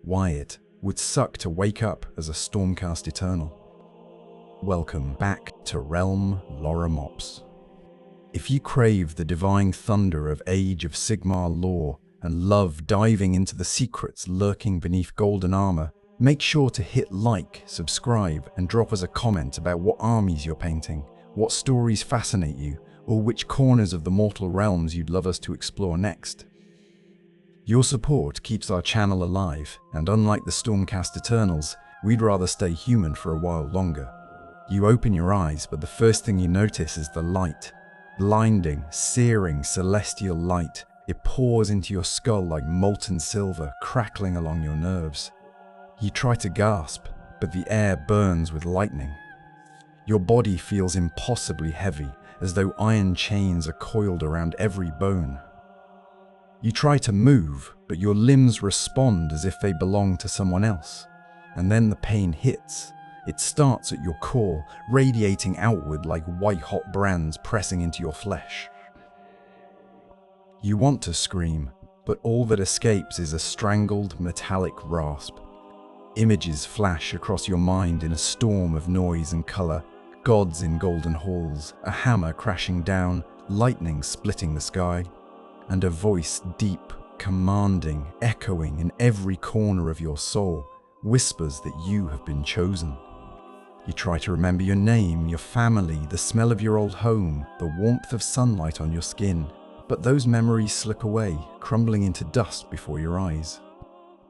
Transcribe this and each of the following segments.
why it would suck to wake up as a Stormcast Eternal. Welcome back to Realm Lore Mops. If you crave the divine thunder of Age of Sigmar lore and love diving into the secrets lurking beneath golden armor, make sure to hit like, subscribe, and drop us a comment about what armies you're painting, what stories fascinate you, or which corners of the mortal realms you'd love us to explore next. Your support keeps our channel alive, and unlike the Stormcast Eternals, we'd rather stay human for a while longer. You open your eyes, but the first thing you notice is the light. Blinding, searing, celestial light. It pours into your skull like molten silver, crackling along your nerves. You try to gasp, but the air burns with lightning. Your body feels impossibly heavy, as though iron chains are coiled around every bone. You try to move, but your limbs respond as if they belong to someone else. And then the pain hits. It starts at your core, radiating outward like white-hot brands pressing into your flesh. You want to scream, but all that escapes is a strangled, metallic rasp. Images flash across your mind in a storm of noise and color. Gods in golden halls, a hammer crashing down, lightning splitting the sky, and a voice deep, commanding, echoing in every corner of your soul, whispers that you have been chosen. You try to remember your name, your family, the smell of your old home, the warmth of sunlight on your skin, but those memories slip away, crumbling into dust before your eyes.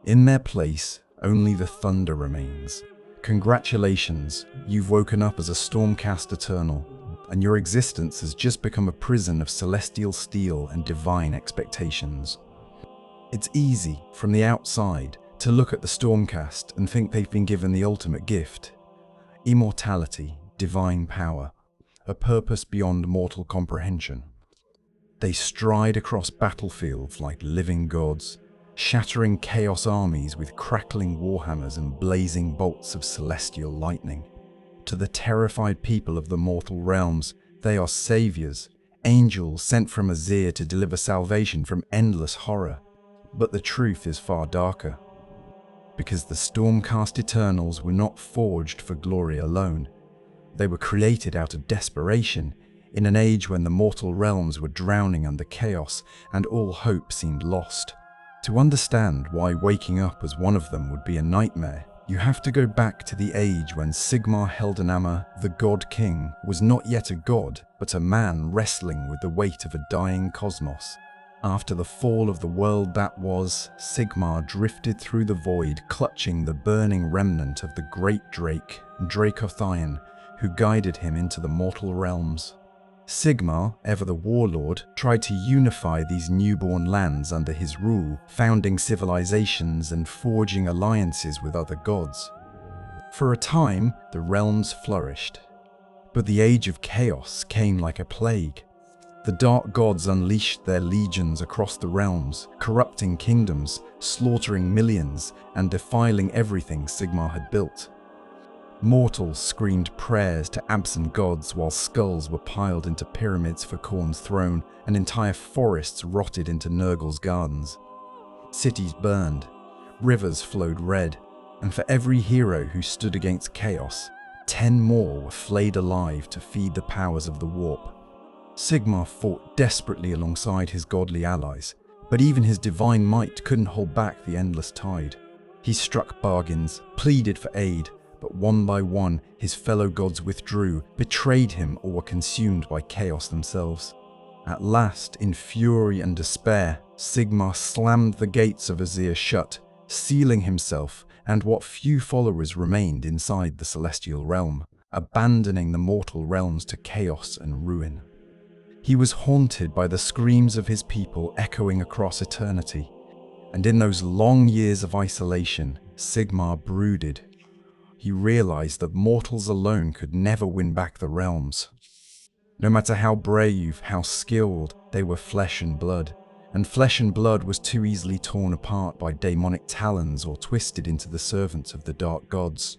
In their place, only the thunder remains. Congratulations, you've woken up as a Stormcast Eternal, and your existence has just become a prison of celestial steel and divine expectations. It's easy, from the outside, to look at the Stormcast and think they've been given the ultimate gift. Immortality, divine power, a purpose beyond mortal comprehension. They stride across battlefields like living gods, shattering chaos armies with crackling warhammers and blazing bolts of celestial lightning. To the terrified people of the mortal realms, they are saviors, angels sent from Azir to deliver salvation from endless horror. But the truth is far darker. Because the Stormcast Eternals were not forged for glory alone. They were created out of desperation, in an age when the mortal realms were drowning under chaos and all hope seemed lost. To understand why waking up as one of them would be a nightmare, you have to go back to the age when Sigmar Heldenhammer, the God King, was not yet a god, but a man wrestling with the weight of a dying cosmos. After the fall of the world that was, Sigmar drifted through the void, clutching the burning remnant of the great Drake, Dracothion, who guided him into the mortal realms. Sigmar, ever the warlord, tried to unify these newborn lands under his rule, founding civilizations and forging alliances with other gods. For a time, the realms flourished. But the Age of Chaos came like a plague. The dark gods unleashed their legions across the realms, corrupting kingdoms, slaughtering millions, and defiling everything Sigmar had built. Mortals screamed prayers to absent gods while skulls were piled into pyramids for Khorne's throne, and entire forests rotted into Nurgle's gardens. Cities burned, rivers flowed red, and for every hero who stood against chaos, 10 more were flayed alive to feed the powers of the warp. Sigmar fought desperately alongside his godly allies, but even his divine might couldn't hold back the endless tide. He struck bargains, pleaded for aid, but one by one his fellow gods withdrew, betrayed him, or were consumed by chaos themselves. At last, in fury and despair, Sigmar slammed the gates of Azir shut, sealing himself and what few followers remained inside the celestial realm, abandoning the mortal realms to chaos and ruin. He was haunted by the screams of his people echoing across eternity, and in those long years of isolation, Sigmar brooded. He realized that mortals alone could never win back the realms. No matter how brave, how skilled, they were flesh and blood was too easily torn apart by demonic talons or twisted into the servants of the dark gods.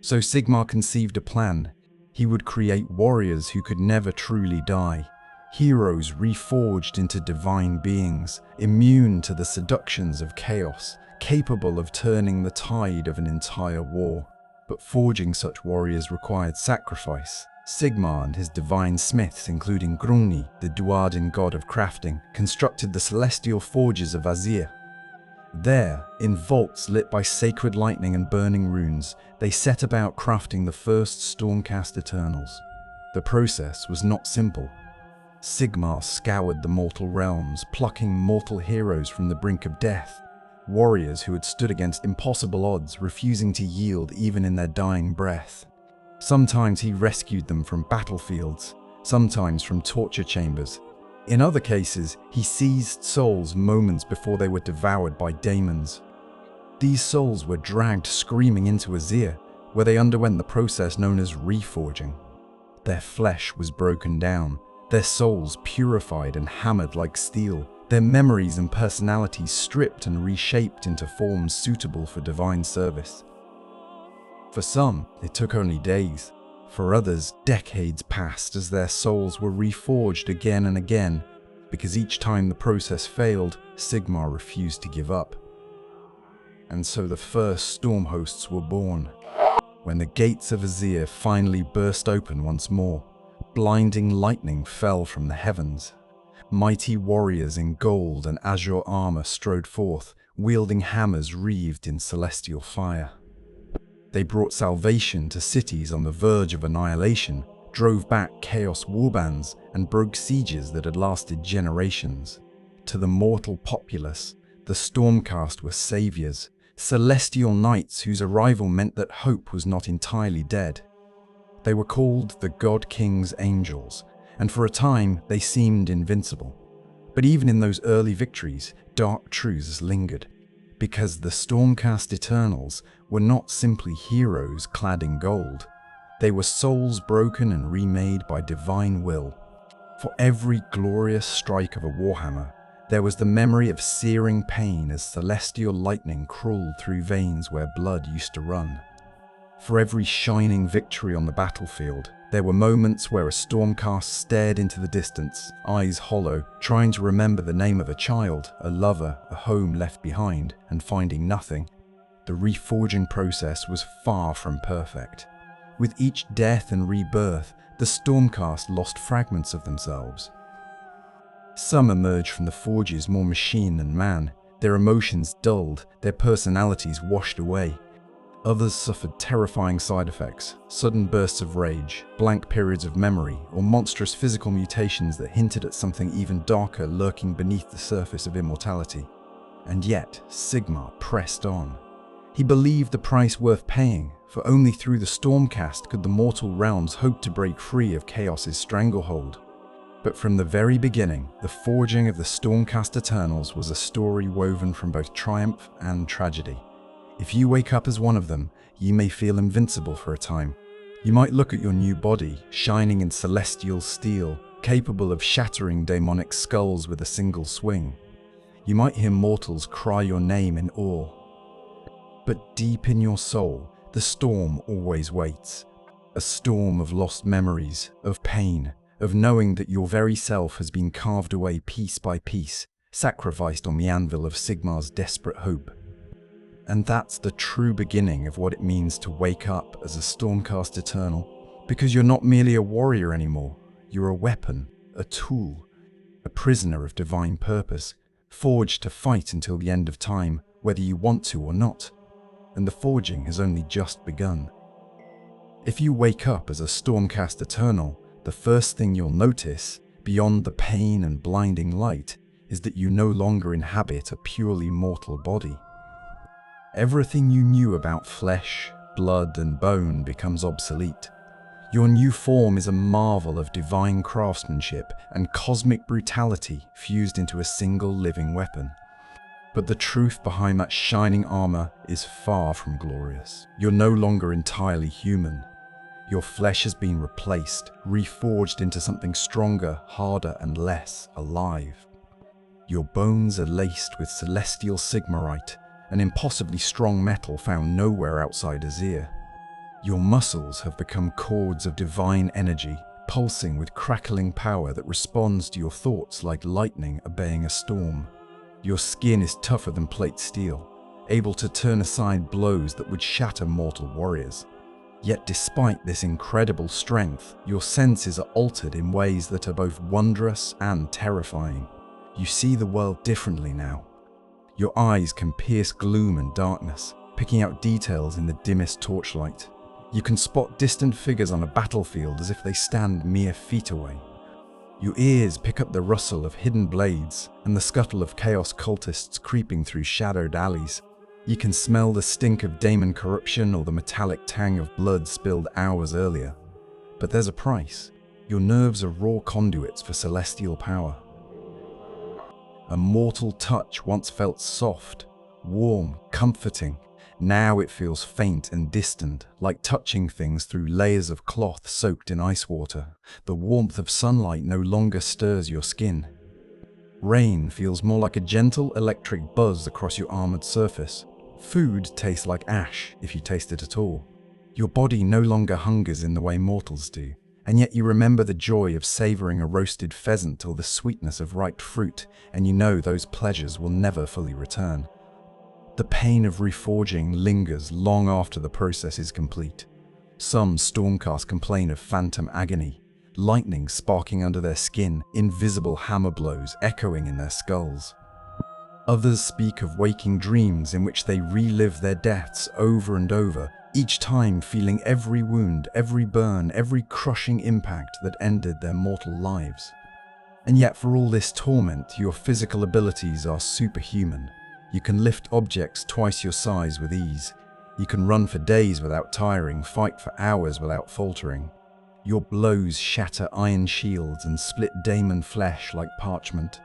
So Sigmar conceived a plan. He would create warriors who could never truly die, heroes reforged into divine beings, immune to the seductions of chaos, capable of turning the tide of an entire war. But forging such warriors required sacrifice. Sigmar and his divine smiths, including Grungni, the Duardin god of crafting, constructed the celestial forges of Azir. There, in vaults lit by sacred lightning and burning runes, they set about crafting the first Stormcast Eternals. The process was not simple. Sigmar scoured the mortal realms, plucking mortal heroes from the brink of death, warriors who had stood against impossible odds, refusing to yield even in their dying breath. Sometimes he rescued them from battlefields, sometimes from torture chambers. In other cases, he seized souls moments before they were devoured by daemons. These souls were dragged screaming into Azir, where they underwent the process known as reforging. Their flesh was broken down, their souls purified and hammered like steel, their memories and personalities stripped and reshaped into forms suitable for divine service. For some, it took only days. For others, decades passed as their souls were reforged again and again, because each time the process failed, Sigmar refused to give up. And so the first storm hosts were born. When the gates of Azir finally burst open once more, blinding lightning fell from the heavens. Mighty warriors in gold and azure armor strode forth, wielding hammers wreathed in celestial fire. They brought salvation to cities on the verge of annihilation, drove back chaos warbands, and broke sieges that had lasted generations. To the mortal populace, the Stormcast were saviors, celestial knights whose arrival meant that hope was not entirely dead. They were called the God King's Angels, and for a time they seemed invincible. But even in those early victories, dark truths lingered, because the Stormcast Eternals were not simply heroes clad in gold. They were souls broken and remade by divine will. For every glorious strike of a warhammer, there was the memory of searing pain as celestial lightning crawled through veins where blood used to run. For every shining victory on the battlefield, there were moments where a Stormcast stared into the distance, eyes hollow, trying to remember the name of a child, a lover, a home left behind, and finding nothing. The reforging process was far from perfect. With each death and rebirth, the Stormcast lost fragments of themselves. Some emerged from the forges more machine than man, their emotions dulled, their personalities washed away. Others suffered terrifying side effects, sudden bursts of rage, blank periods of memory, or monstrous physical mutations that hinted at something even darker lurking beneath the surface of immortality. And yet, Sigmar pressed on. He believed the price worth paying, for only through the Stormcast could the mortal realms hope to break free of Chaos's stranglehold. But from the very beginning, the forging of the Stormcast Eternals was a story woven from both triumph and tragedy. If you wake up as one of them, you may feel invincible for a time. You might look at your new body, shining in celestial steel, capable of shattering demonic skulls with a single swing. You might hear mortals cry your name in awe. But deep in your soul, the storm always waits. A storm of lost memories, of pain, of knowing that your very self has been carved away piece by piece, sacrificed on the anvil of Sigmar's desperate hope. And that's the true beginning of what it means to wake up as a Stormcast Eternal, because you're not merely a warrior anymore, you're a weapon, a tool, a prisoner of divine purpose, forged to fight until the end of time, whether you want to or not. And the forging has only just begun. If you wake up as a Stormcast Eternal, the first thing you'll notice, beyond the pain and blinding light, is that you no longer inhabit a purely mortal body. Everything you knew about flesh, blood, and bone becomes obsolete. Your new form is a marvel of divine craftsmanship and cosmic brutality fused into a single living weapon. But the truth behind that shining armor is far from glorious. You're no longer entirely human. Your flesh has been replaced, reforged into something stronger, harder, and less alive. Your bones are laced with celestial Sigmarite, an impossibly strong metal found nowhere outside Azir. Your muscles have become cords of divine energy, pulsing with crackling power that responds to your thoughts like lightning obeying a storm. Your skin is tougher than plate steel, able to turn aside blows that would shatter mortal warriors. Yet despite this incredible strength, your senses are altered in ways that are both wondrous and terrifying. You see the world differently now. Your eyes can pierce gloom and darkness, picking out details in the dimmest torchlight. You can spot distant figures on a battlefield as if they stand mere feet away. Your ears pick up the rustle of hidden blades and the scuttle of chaos cultists creeping through shadowed alleys. You can smell the stink of daemon corruption or the metallic tang of blood spilled hours earlier. But there's a price. Your nerves are raw conduits for celestial power. A mortal touch once felt soft, warm, comforting. Now it feels faint and distant, like touching things through layers of cloth soaked in ice water. The warmth of sunlight no longer stirs your skin. Rain feels more like a gentle electric buzz across your armored surface. Food tastes like ash, if you taste it at all. Your body no longer hungers in the way mortals do, and yet you remember the joy of savoring a roasted pheasant or the sweetness of ripe fruit, and you know those pleasures will never fully return. The pain of reforging lingers long after the process is complete. Some Stormcast complain of phantom agony, lightning sparking under their skin, invisible hammer blows echoing in their skulls. Others speak of waking dreams in which they relive their deaths over and over, each time feeling every wound, every burn, every crushing impact that ended their mortal lives. And yet for all this torment, your physical abilities are superhuman. You can lift objects twice your size with ease. You can run for days without tiring, fight for hours without faltering. Your blows shatter iron shields and split daemon flesh like parchment.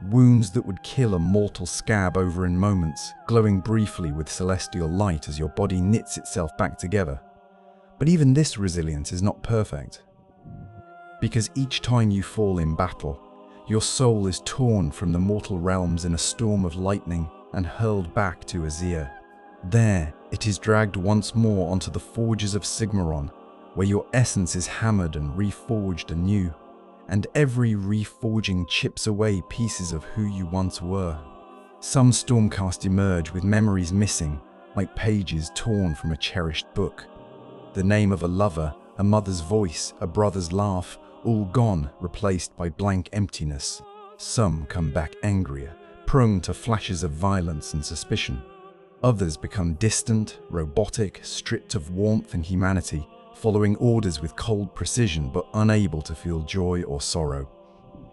Wounds that would kill a mortal scab over in moments, glowing briefly with celestial light as your body knits itself back together. But even this resilience is not perfect. Because each time you fall in battle, your soul is torn from the mortal realms in a storm of lightning and hurled back to Azir. There, it is dragged once more onto the forges of Sigmaron, where your essence is hammered and reforged anew. And every reforging chips away pieces of who you once were. Some Stormcast emerge with memories missing, like pages torn from a cherished book. The name of a lover, a mother's voice, a brother's laugh, all gone, replaced by blank emptiness. Some come back angrier, prone to flashes of violence and suspicion. Others become distant, robotic, stripped of warmth and humanity, following orders with cold precision but unable to feel joy or sorrow.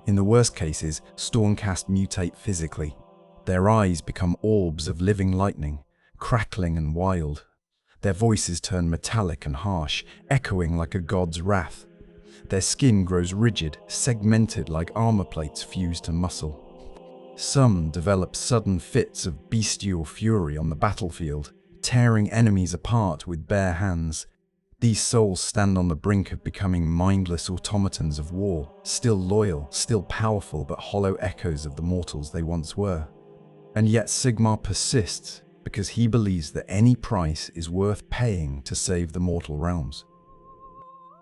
In the worst cases, Stormcast mutate physically. Their eyes become orbs of living lightning, crackling and wild. Their voices turn metallic and harsh, echoing like a god's wrath. Their skin grows rigid, segmented like armor plates fused to muscle. Some develop sudden fits of bestial fury on the battlefield, tearing enemies apart with bare hands. These souls stand on the brink of becoming mindless automatons of war, still loyal, still powerful, but hollow echoes of the mortals they once were. And yet Sigmar persists, because he believes that any price is worth paying to save the mortal realms.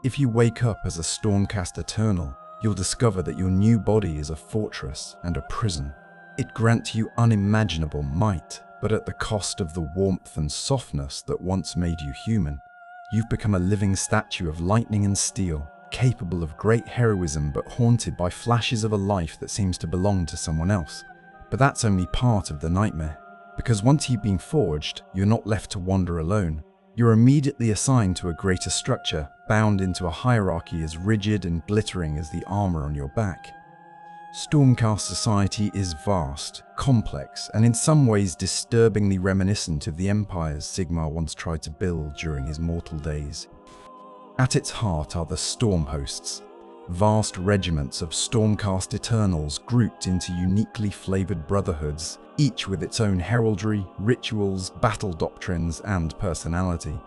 If you wake up as a Stormcast Eternal, you'll discover that your new body is a fortress and a prison. It grants you unimaginable might, but at the cost of the warmth and softness that once made you human. You've become a living statue of lightning and steel, capable of great heroism but haunted by flashes of a life that seems to belong to someone else. But that's only part of the nightmare, because once you've been forged, you're not left to wander alone. You're immediately assigned to a greater structure, bound into a hierarchy as rigid and glittering as the armor on your back. Stormcast society is vast, complex, and in some ways disturbingly reminiscent of the empires Sigmar once tried to build during his mortal days. At its heart are the Storm Hosts, vast regiments of Stormcast Eternals grouped into uniquely flavored brotherhoods, each with its own heraldry, rituals, battle doctrines, and personality.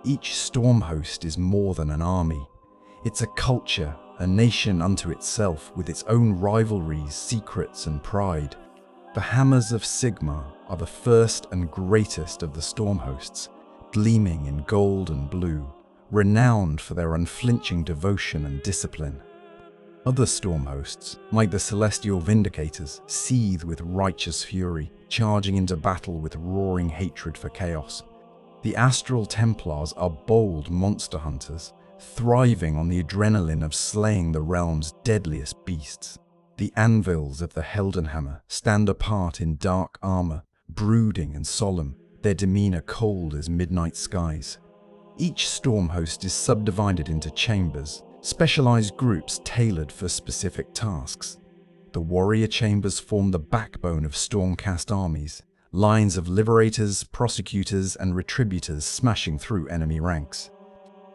Each Storm Host is more than an army. It's a culture, a nation unto itself with its own rivalries, secrets, and pride. The Hammers of Sigmar are the first and greatest of the Storm Hosts, gleaming in gold and blue, renowned for their unflinching devotion and discipline. Other storm hosts, like the celestial vindicators, seethe with righteous fury, charging into battle with roaring hatred for chaos. The astral templars are bold monster hunters, thriving on the adrenaline of slaying the realm's deadliest beasts. The anvils of the Heldenhammer stand apart in dark armor, brooding and solemn, their demeanor cold as midnight skies. Each storm host is subdivided into chambers, specialized groups tailored for specific tasks. The warrior chambers form the backbone of Stormcast armies, lines of liberators, prosecutors, and retributors smashing through enemy ranks.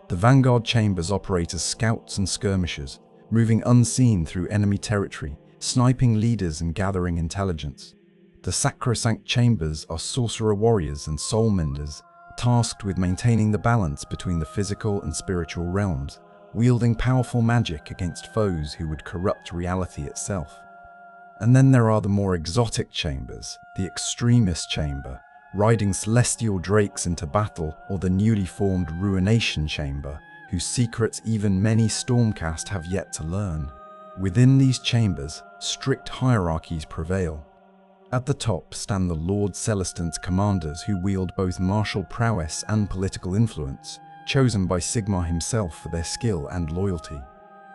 The vanguard chambers operate as scouts and skirmishers, moving unseen through enemy territory, sniping leaders and gathering intelligence. The sacrosanct chambers are sorcerer warriors and soul menders, tasked with maintaining the balance between the physical and spiritual realms, wielding powerful magic against foes who would corrupt reality itself. And then there are the more exotic chambers, the extremist chamber, riding celestial drakes into battle, or the newly formed ruination chamber, whose secrets even many Stormcast have yet to learn. Within these chambers, strict hierarchies prevail. At the top stand the Lord Celestine's commanders who wield both martial prowess and political influence, chosen by Sigmar himself for their skill and loyalty.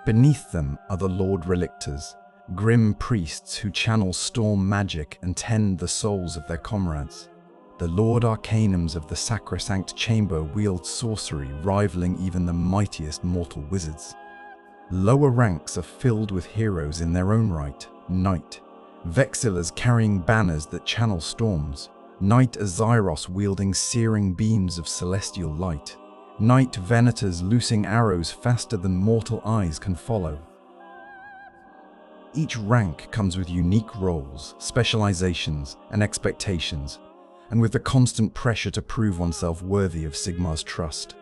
Beneath them are the Lord Relictors, grim priests who channel storm magic and tend the souls of their comrades. The Lord Arcanums of the Sacrosanct Chamber wield sorcery rivaling even the mightiest mortal wizards. Lower ranks are filled with heroes in their own right, Knight, Vexillers carrying banners that channel storms, Knight Azyros wielding searing beams of celestial light, Knight Venators loosing arrows faster than mortal eyes can follow. Each rank comes with unique roles, specializations, and expectations, and with the constant pressure to prove oneself worthy of Sigmar's trust.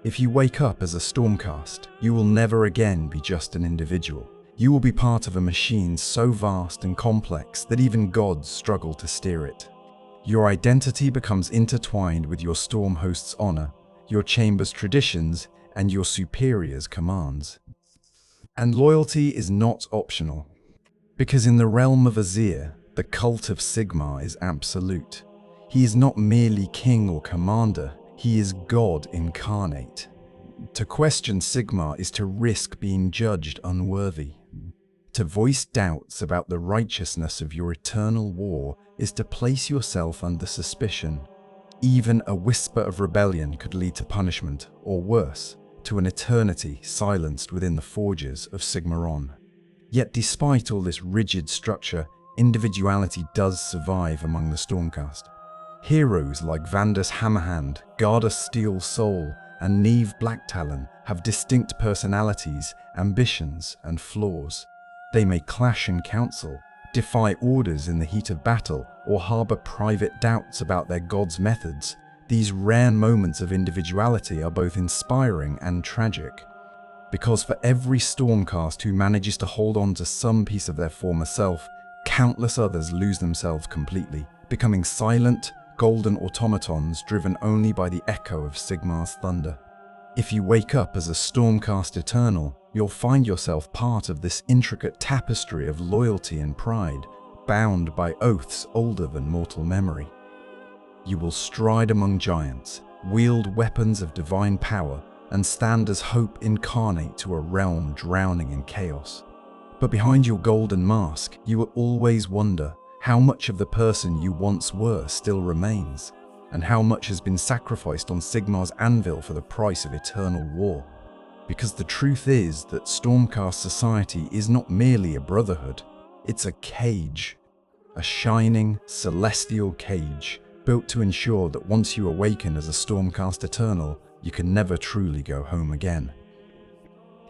If you wake up as a Stormcast, you will never again be just an individual. You will be part of a machine so vast and complex that even gods struggle to steer it. Your identity becomes intertwined with your storm host's honor, your chamber's traditions, and your superior's commands. And loyalty is not optional, because in the realm of Azir, the cult of Sigmar is absolute. He is not merely king or commander, he is God incarnate. To question Sigmar is to risk being judged unworthy. To voice doubts about the righteousness of your eternal war is to place yourself under suspicion. Even a whisper of rebellion could lead to punishment, or worse, to an eternity silenced within the forges of Sigmaron. Yet despite all this rigid structure, individuality does survive among the Stormcast. Heroes like Vandus Hammerhand, Garda Steel Soul, and Neve Blacktalon have distinct personalities, ambitions, and flaws. They may clash in council, defy orders in the heat of battle, or harbor private doubts about their god's methods. These rare moments of individuality are both inspiring and tragic. Because for every Stormcast who manages to hold on to some piece of their former self, countless others lose themselves completely, becoming silent, golden automatons driven only by the echo of Sigmar's thunder. If you wake up as a Stormcast Eternal, you'll find yourself part of this intricate tapestry of loyalty and pride, bound by oaths older than mortal memory. You will stride among giants, wield weapons of divine power, and stand as hope incarnate to a realm drowning in chaos. But behind your golden mask, you will always wonder how much of the person you once were still remains, and how much has been sacrificed on Sigmar's anvil for the price of eternal war. Because the truth is that Stormcast society is not merely a brotherhood, it's a cage. A shining, celestial cage, built to ensure that once you awaken as a Stormcast Eternal, you can never truly go home again.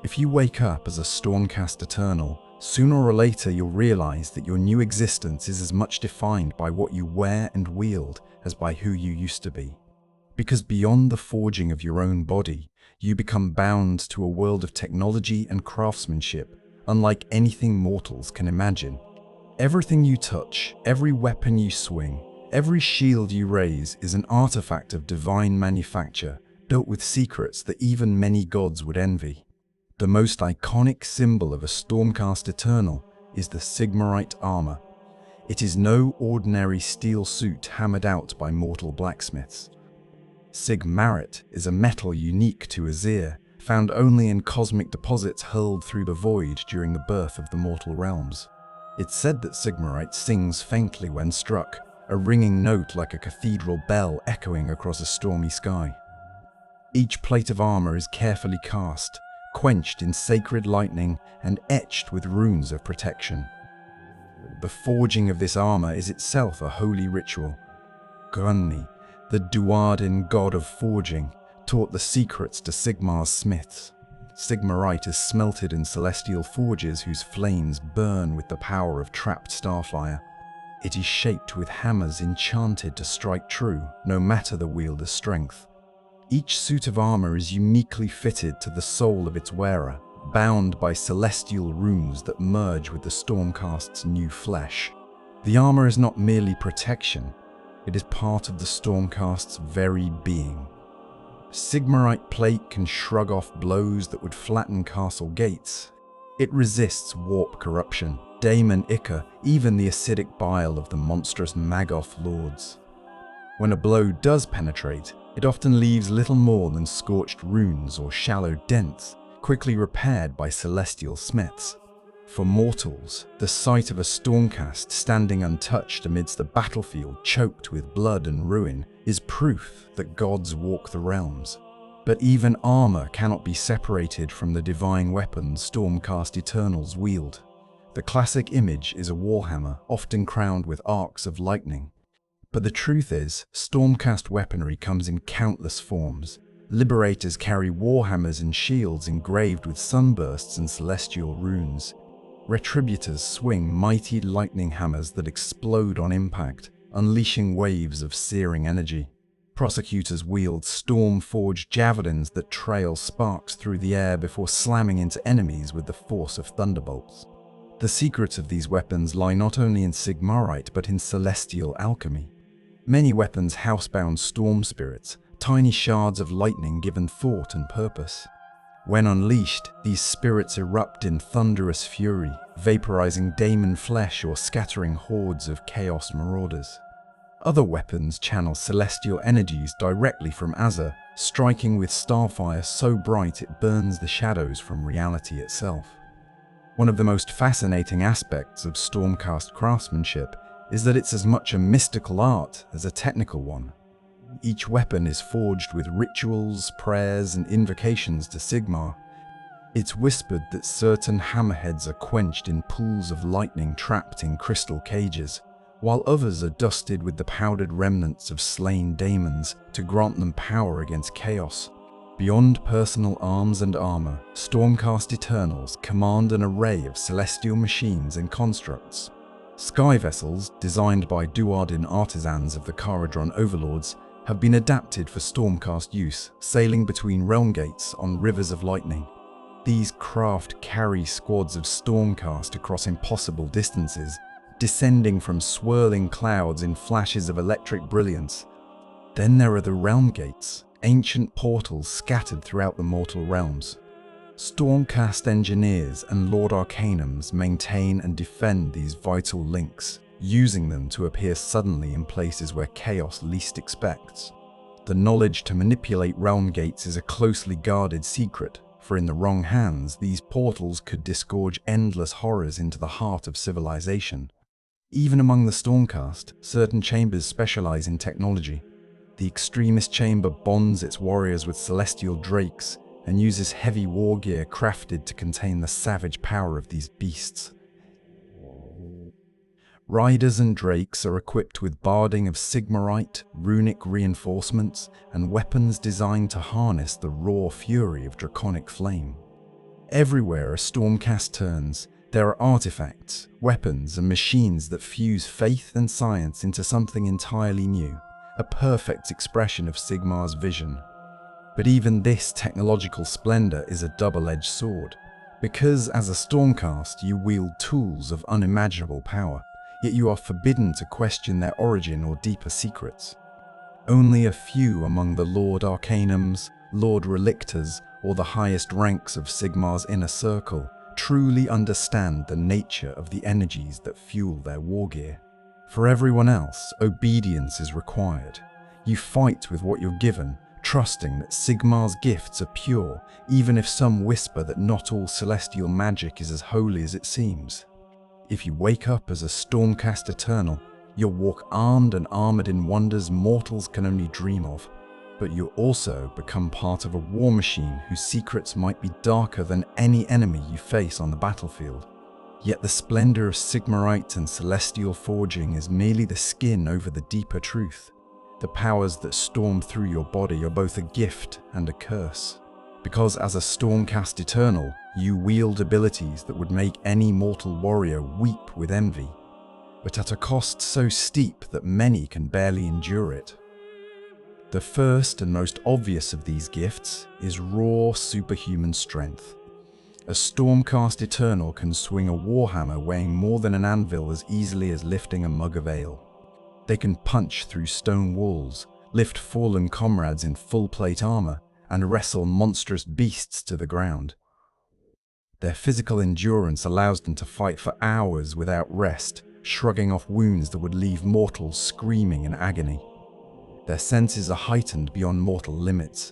If you wake up as a Stormcast Eternal, sooner or later you'll realize that your new existence is as much defined by what you wear and wield as by who you used to be. Because beyond the forging of your own body, you become bound to a world of technology and craftsmanship, unlike anything mortals can imagine. Everything you touch, every weapon you swing, every shield you raise is an artifact of divine manufacture, built with secrets that even many gods would envy. The most iconic symbol of a Stormcast Eternal is the Sigmarite armor. It is no ordinary steel suit hammered out by mortal blacksmiths. Sigmarite is a metal unique to Azir, found only in cosmic deposits hurled through the void during the birth of the mortal realms. It's said that Sigmarite sings faintly when struck, a ringing note like a cathedral bell echoing across a stormy sky. Each plate of armor is carefully cast, quenched in sacred lightning and etched with runes of protection. The forging of this armor is itself a holy ritual. Grunni, the Duardin god of forging, taught the secrets to Sigmar's smiths. Sigmarite is smelted in celestial forges whose flames burn with the power of trapped starfire. It is shaped with hammers enchanted to strike true, no matter the wielder's strength. Each suit of armor is uniquely fitted to the soul of its wearer, bound by celestial runes that merge with the Stormcast's new flesh. The armor is not merely protection, it is part of the Stormcast's very being. Sigmarite plate can shrug off blows that would flatten castle gates. It resists warp corruption, daemon ichor, even the acidic bile of the monstrous Magoth lords. When a blow does penetrate, it often leaves little more than scorched runes or shallow dents, quickly repaired by celestial smiths. For mortals, the sight of a Stormcast standing untouched amidst a battlefield choked with blood and ruin is proof that gods walk the realms. But even armor cannot be separated from the divine weapons Stormcast Eternals wield. The classic image is a warhammer, often crowned with arcs of lightning. But the truth is, Stormcast weaponry comes in countless forms. Liberators carry warhammers and shields engraved with sunbursts and celestial runes. Retributors swing mighty lightning hammers that explode on impact, unleashing waves of searing energy. Prosecutors wield storm-forged javelins that trail sparks through the air before slamming into enemies with the force of thunderbolts. The secrets of these weapons lie not only in Sigmarite but in celestial alchemy. Many weapons housebound storm spirits, tiny shards of lightning given thought and purpose. When unleashed, these spirits erupt in thunderous fury, vaporizing daemon flesh or scattering hordes of chaos marauders. Other weapons channel celestial energies directly from Azir, striking with starfire so bright it burns the shadows from reality itself. One of the most fascinating aspects of Stormcast craftsmanship is that it's as much a mystical art as a technical one. Each weapon is forged with rituals, prayers, and invocations to Sigmar. It's whispered that certain hammerheads are quenched in pools of lightning trapped in crystal cages, while others are dusted with the powdered remnants of slain daemons to grant them power against chaos. Beyond personal arms and armor, Stormcast Eternals command an array of celestial machines and constructs. Sky vessels, designed by Duardin artisans of the Caradron overlords, have been adapted for Stormcast use, sailing between realm gates on rivers of lightning. These craft carry squads of Stormcast across impossible distances, descending from swirling clouds in flashes of electric brilliance. Then there are the realm gates, ancient portals scattered throughout the mortal realms. Stormcast engineers and Lord Arcanums maintain and defend these vital links, using them to appear suddenly in places where chaos least expects. The knowledge to manipulate realm gates is a closely guarded secret, for in the wrong hands, these portals could disgorge endless horrors into the heart of civilization. Even among the Stormcast, certain chambers specialize in technology. The Extremist Chamber bonds its warriors with celestial drakes and uses heavy war gear crafted to contain the savage power of these beasts. Riders and drakes are equipped with barding of Sigmarite, runic reinforcements, and weapons designed to harness the raw fury of draconic flame. Everywhere a Stormcast turns, there are artifacts, weapons, and machines that fuse faith and science into something entirely new, a perfect expression of Sigmar's vision. But even this technological splendor is a double-edged sword, because as a Stormcast you wield tools of unimaginable power, yet you are forbidden to question their origin or deeper secrets. Only a few among the Lord Arcanums, Lord Relictors, or the highest ranks of Sigmar's inner circle truly understand the nature of the energies that fuel their war gear. For everyone else, obedience is required. You fight with what you're given, trusting that Sigmar's gifts are pure, even if some whisper that not all celestial magic is as holy as it seems. If you wake up as a Stormcast Eternal, you'll walk armed and armored in wonders mortals can only dream of. But you also become part of a war machine whose secrets might be darker than any enemy you face on the battlefield. Yet the splendor of Sigmarite and celestial forging is merely the skin over the deeper truth. The powers that storm through your body are both a gift and a curse. Because as a Stormcast Eternal, you wield abilities that would make any mortal warrior weep with envy, but at a cost so steep that many can barely endure it. The first and most obvious of these gifts is raw superhuman strength. A Stormcast Eternal can swing a warhammer weighing more than an anvil as easily as lifting a mug of ale. They can punch through stone walls, lift fallen comrades in full plate armor, and wrestle monstrous beasts to the ground. Their physical endurance allows them to fight for hours without rest, shrugging off wounds that would leave mortals screaming in agony. Their senses are heightened beyond mortal limits.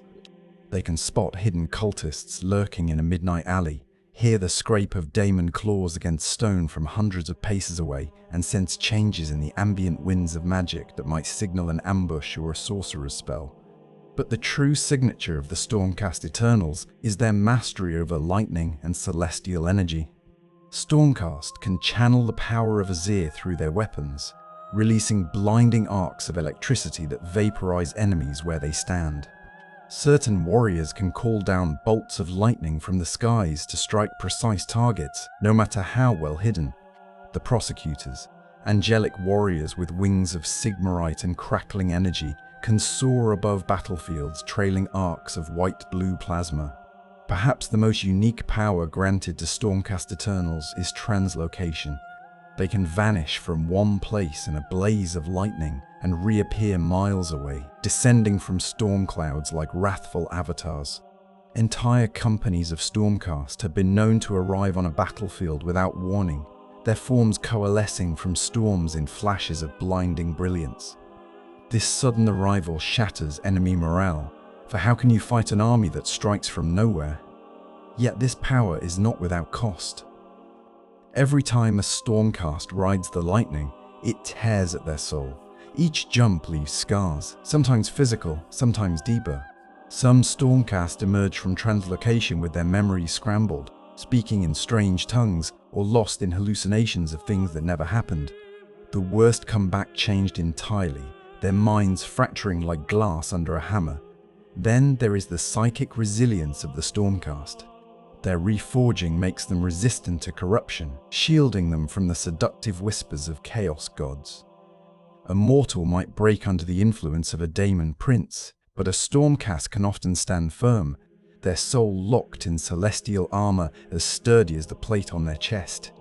They can spot hidden cultists lurking in a midnight alley, hear the scrape of daemon claws against stone from hundreds of paces away, and sense changes in the ambient winds of magic that might signal an ambush or a sorcerer's spell. But the true signature of the Stormcast Eternals is their mastery over lightning and celestial energy. Stormcast can channel the power of Azir through their weapons, releasing blinding arcs of electricity that vaporize enemies where they stand. Certain warriors can call down bolts of lightning from the skies to strike precise targets, no matter how well hidden. The prosecutors, angelic warriors with wings of Sigmarite and crackling energy, can soar above battlefields trailing arcs of white-blue plasma. Perhaps the most unique power granted to Stormcast Eternals is translocation. They can vanish from one place in a blaze of lightning and reappear miles away, descending from storm clouds like wrathful avatars. Entire companies of Stormcast have been known to arrive on a battlefield without warning, their forms coalescing from storms in flashes of blinding brilliance. This sudden arrival shatters enemy morale, for how can you fight an army that strikes from nowhere? Yet this power is not without cost. Every time a Stormcast rides the lightning, it tears at their soul. Each jump leaves scars, sometimes physical, sometimes deeper. Some Stormcast emerge from translocation with their memories scrambled, speaking in strange tongues or lost in hallucinations of things that never happened. The worst come back changed entirely, their minds fracturing like glass under a hammer. Then there is the psychic resilience of the Stormcast. Their reforging makes them resistant to corruption, shielding them from the seductive whispers of chaos gods. A mortal might break under the influence of a daemon prince, but a Stormcast can often stand firm, their soul locked in celestial armor as sturdy as the plate on their chest.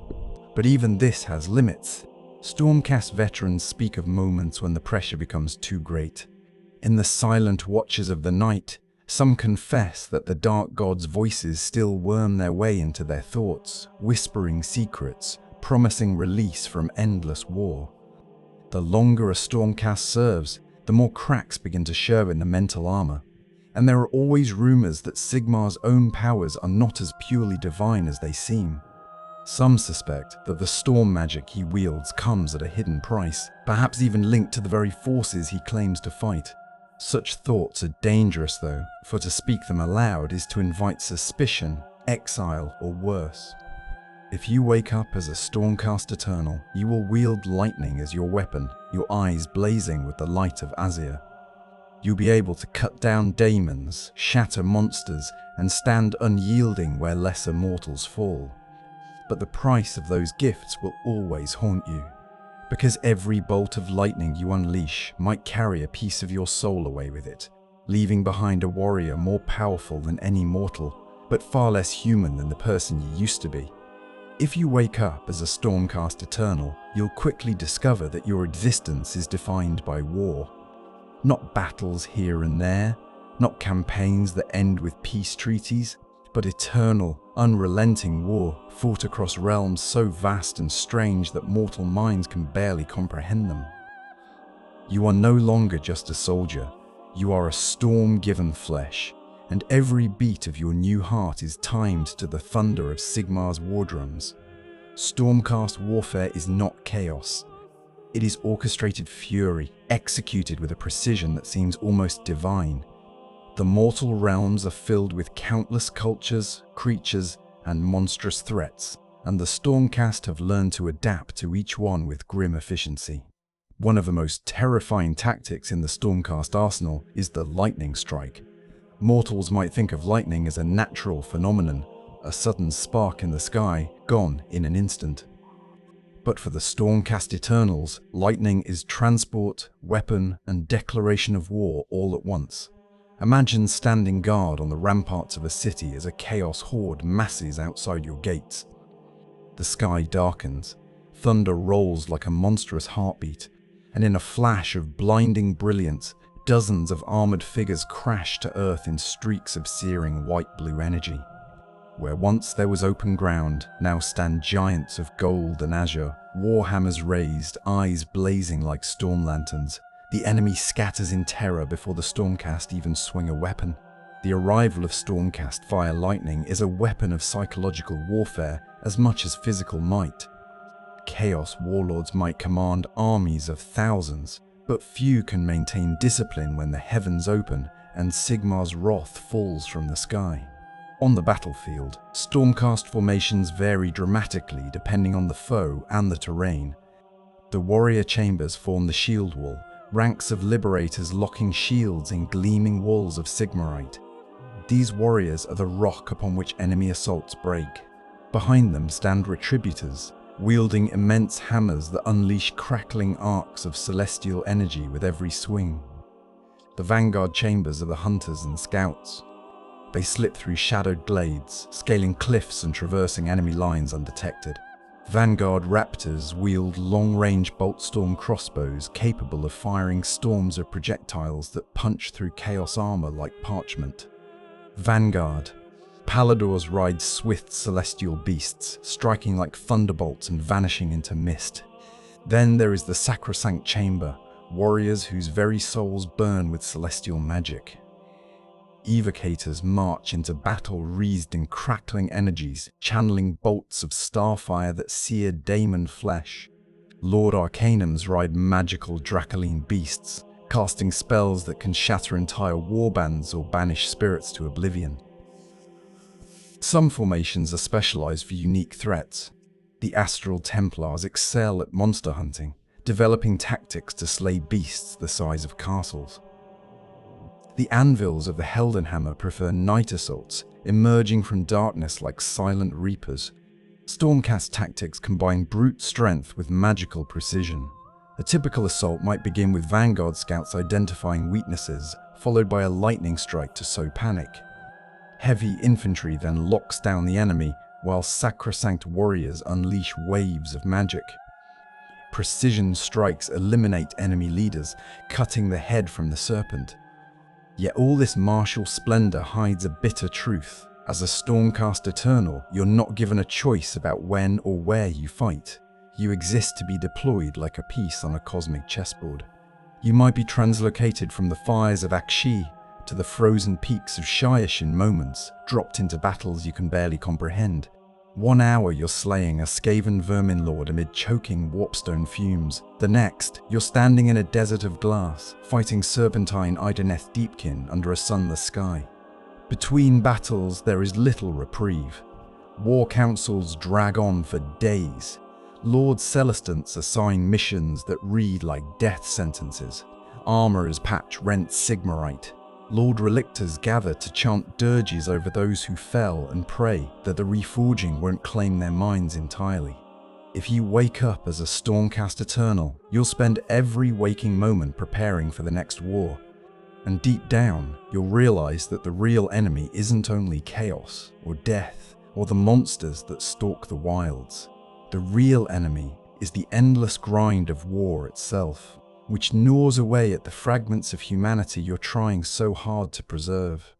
But even this has limits. Stormcast veterans speak of moments when the pressure becomes too great. In the silent watches of the night, some confess that the dark gods' voices still worm their way into their thoughts, whispering secrets, promising release from endless war. The longer a Stormcast serves, the more cracks begin to show in the mental armor. And there are always rumors that Sigmar's own powers are not as purely divine as they seem. Some suspect that the storm magic he wields comes at a hidden price, perhaps even linked to the very forces he claims to fight. Such thoughts are dangerous though, for to speak them aloud is to invite suspicion, exile, or worse. If you wake up as a Stormcast Eternal, you will wield lightning as your weapon, your eyes blazing with the light of Azir. You'll be able to cut down daemons, shatter monsters, and stand unyielding where lesser mortals fall. But the price of those gifts will always haunt you, because every bolt of lightning you unleash might carry a piece of your soul away with it, leaving behind a warrior more powerful than any mortal, but far less human than the person you used to be. If you wake up as a Stormcast Eternal, you'll quickly discover that your existence is defined by war. Not battles here and there, Not campaigns that end with peace treaties, but eternal, unrelenting war fought across realms so vast and strange that mortal minds can barely comprehend them. You are no longer just a soldier, you are a storm given flesh, and every beat of your new heart is timed to the thunder of Sigmar's war drums. Stormcast warfare is not chaos. It is orchestrated fury, executed with a precision that seems almost divine. The mortal realms are filled with countless cultures, creatures, and monstrous threats, and the Stormcast have learned to adapt to each one with grim efficiency. One of the most terrifying tactics in the Stormcast arsenal is the lightning strike. Mortals might think of lightning as a natural phenomenon, a sudden spark in the sky, gone in an instant. But for the Stormcast Eternals, lightning is transport, weapon, and declaration of war all at once. Imagine standing guard on the ramparts of a city as a chaos horde masses outside your gates. The sky darkens, thunder rolls like a monstrous heartbeat, and in a flash of blinding brilliance, dozens of armored figures crash to earth in streaks of searing white-blue energy. Where once there was open ground, now stand giants of gold and azure, warhammers raised, eyes blazing like storm lanterns. The enemy scatters in terror before the Stormcast even swing a weapon. The arrival of Stormcast via lightning is a weapon of psychological warfare as much as physical might. Chaos warlords might command armies of thousands, but few can maintain discipline when the heavens open and Sigmar's wrath falls from the sky. On the battlefield, Stormcast formations vary dramatically depending on the foe and the terrain. The warrior chambers form the shield wall, ranks of liberators locking shields in gleaming walls of Sigmarite. These warriors are the rock upon which enemy assaults break. Behind them stand retributors, wielding immense hammers that unleash crackling arcs of celestial energy with every swing. The vanguard chambers are the hunters and scouts. They slip through shadowed glades, scaling cliffs and traversing enemy lines undetected. Vanguard raptors wield long-range bolt-storm crossbows capable of firing storms of projectiles that punch through chaos armor like parchment. Vanguard Paladors ride swift celestial beasts, striking like thunderbolts and vanishing into mist. Then there is the Sacrosanct Chamber, warriors whose very souls burn with celestial magic. Evocators march into battle wreathed in crackling energies, channeling bolts of starfire that sear daemon flesh. Lord Arcanums ride magical Dracoline beasts, casting spells that can shatter entire warbands or banish spirits to oblivion. Some formations are specialized for unique threats. The Astral Templars excel at monster hunting, developing tactics to slay beasts the size of castles. The Anvils of the Heldenhammer prefer night assaults, emerging from darkness like silent reapers. Stormcast tactics combine brute strength with magical precision. A typical assault might begin with Vanguard scouts identifying weaknesses, followed by a lightning strike to sow panic. Heavy infantry then locks down the enemy, while Sacrosanct warriors unleash waves of magic. Precision strikes eliminate enemy leaders, cutting the head from the serpent. Yet all this martial splendor hides a bitter truth. As a Stormcast Eternal, you're not given a choice about when or where you fight. You exist to be deployed like a piece on a cosmic chessboard. You might be translocated from the fires of Akshi to the frozen peaks of Shyish in moments, dropped into battles you can barely comprehend. 1 hour you're slaying a Skaven vermin lord amid choking warpstone fumes. The next, you're standing in a desert of glass, fighting serpentine Ideneth Deepkin under a sunless sky. Between battles there is little reprieve. War councils drag on for days. Lord Celestants assign missions that read like death sentences. Armorers patch rent Sigmarite. Lord Relictors gather to chant dirges over those who fell and pray that the reforging won't claim their minds entirely. If you wake up as a Stormcast Eternal, you'll spend every waking moment preparing for the next war. And deep down, you'll realize that the real enemy isn't only chaos or death or the monsters that stalk the wilds. The real enemy is the endless grind of war itself. which gnaws away at the fragments of humanity you're trying so hard to preserve.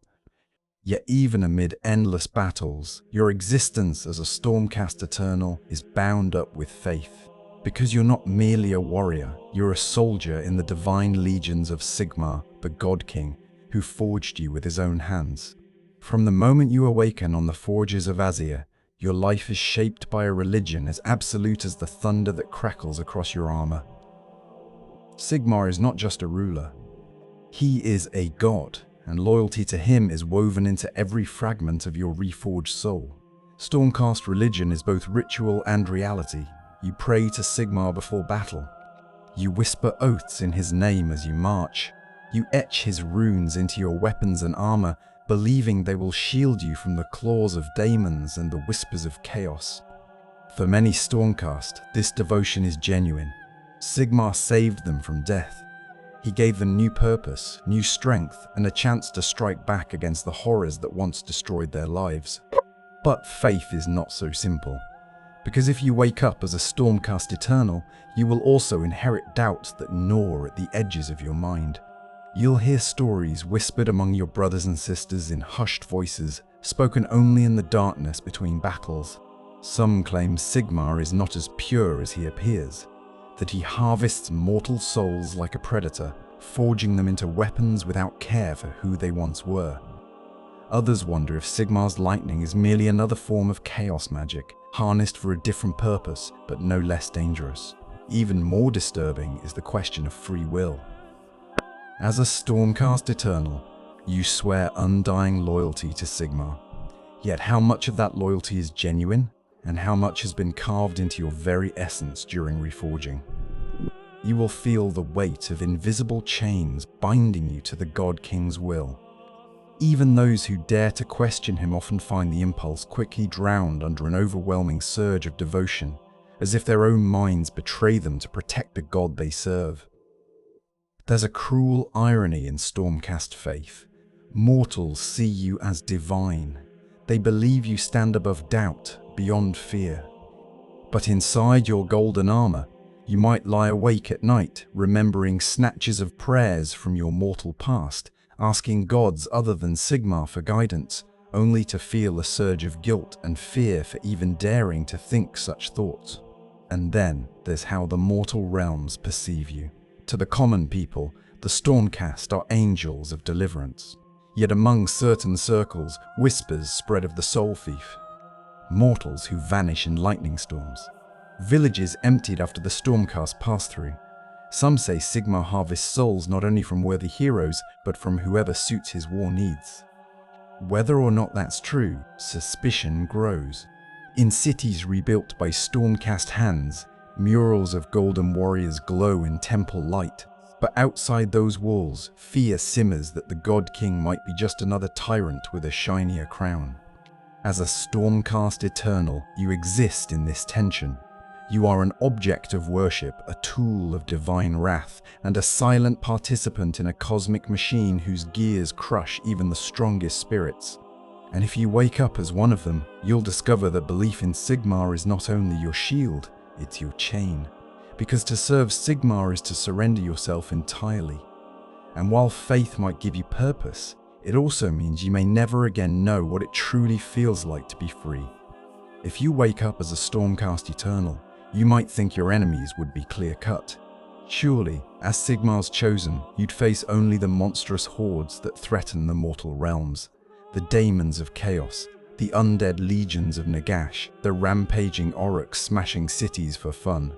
Yet even amid endless battles, your existence as a Stormcast Eternal is bound up with faith. Because you're not merely a warrior, you're a soldier in the divine legions of Sigmar, the God King, who forged you with his own hands. From the moment you awaken on the forges of Azir, your life is shaped by a religion as absolute as the thunder that crackles across your armor. Sigmar is not just a ruler. He is a god, and loyalty to him is woven into every fragment of your reforged soul. Stormcast religion is both ritual and reality. You pray to Sigmar before battle. You whisper oaths in his name as you march. You etch his runes into your weapons and armor, believing they will shield you from the claws of daemons and the whispers of chaos. For many Stormcast, this devotion is genuine. Sigmar saved them from death. He gave them new purpose, new strength, and a chance to strike back against the horrors that once destroyed their lives. But faith is not so simple. Because if you wake up as a Stormcast Eternal, you will also inherit doubts that gnaw at the edges of your mind. You'll hear stories whispered among your brothers and sisters in hushed voices, spoken only in the darkness between battles. Some claim Sigmar is not as pure as he appears, that he harvests mortal souls like a predator, forging them into weapons without care for who they once were. Others wonder if Sigmar's lightning is merely another form of chaos magic, harnessed for a different purpose, but no less dangerous. Even more disturbing is the question of free will. As a Stormcast Eternal, you swear undying loyalty to Sigmar. Yet how much of that loyalty is genuine, and how much has been carved into your very essence during reforging? You will feel the weight of invisible chains binding you to the God King's will. Even those who dare to question him often find the impulse quickly drowned under an overwhelming surge of devotion, as if their own minds betray them to protect the God they serve. There's a cruel irony in Stormcast faith. Mortals see you as divine. They believe you stand above doubt, beyond fear. But inside your golden armor, you might lie awake at night, remembering snatches of prayers from your mortal past, asking gods other than Sigmar for guidance, only to feel a surge of guilt and fear for even daring to think such thoughts. And then there's how the mortal realms perceive you. To the common people, the Stormcast are angels of deliverance. Yet among certain circles, whispers spread of the soul thief. Mortals who vanish in lightning storms. Villages emptied after the Stormcast pass through. Some say Sigmar harvests souls not only from worthy heroes, but from whoever suits his war needs. Whether or not that's true, suspicion grows. In cities rebuilt by Stormcast hands, murals of golden warriors glow in temple light. But outside those walls, fear simmers that the God King might be just another tyrant with a shinier crown. As a Stormcast Eternal, you exist in this tension. You are an object of worship, a tool of divine wrath, and a silent participant in a cosmic machine whose gears crush even the strongest spirits. And if you wake up as one of them, you'll discover that belief in Sigmar is not only your shield, it's your chain. Because to serve Sigmar is to surrender yourself entirely. And while faith might give you purpose, it also means you may never again know what it truly feels like to be free. If you wake up as a Stormcast Eternal, you might think your enemies would be clear-cut. Surely, as Sigmar's chosen, you'd face only the monstrous hordes that threaten the mortal realms. The daemons of chaos, the undead legions of Nagash, the rampaging Aurochs smashing cities for fun.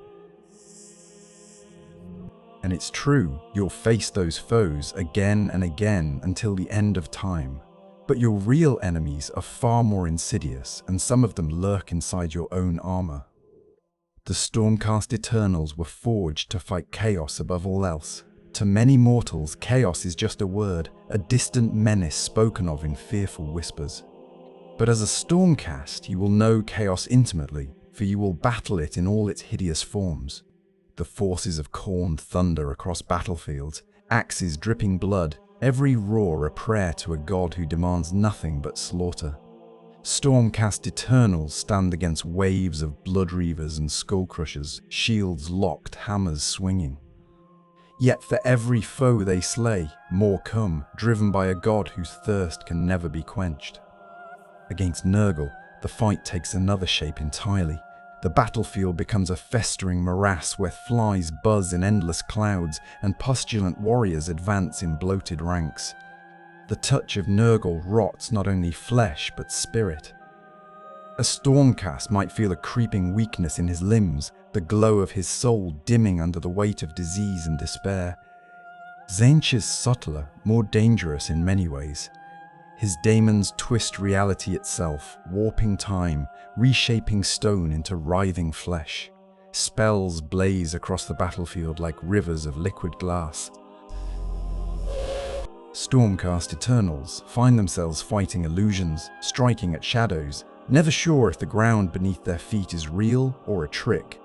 And it's true, you'll face those foes again and again until the end of time. But your real enemies are far more insidious, and some of them lurk inside your own armor. The Stormcast Eternals were forged to fight chaos above all else. To many mortals, chaos is just a word, a distant menace spoken of in fearful whispers. But as a Stormcast, you will know chaos intimately, for you will battle it in all its hideous forms. The forces of corned thunder across battlefields, axes dripping blood, every roar a prayer to a god who demands nothing but slaughter. Stormcast Eternals stand against waves of blood reavers and skull crushers, shields locked, hammers swinging. Yet for every foe they slay, more come, driven by a god whose thirst can never be quenched. Against Nurgle, the fight takes another shape entirely. The battlefield becomes a festering morass where flies buzz in endless clouds and pustulant warriors advance in bloated ranks. The touch of Nurgle rots not only flesh but spirit. A Stormcast might feel a creeping weakness in his limbs, the glow of his soul dimming under the weight of disease and despair. Tzeentch is subtler, more dangerous in many ways. His daemons twist reality itself, warping time, reshaping stone into writhing flesh. Spells blaze across the battlefield like rivers of liquid glass. Stormcast Eternals find themselves fighting illusions, striking at shadows, never sure if the ground beneath their feet is real or a trick.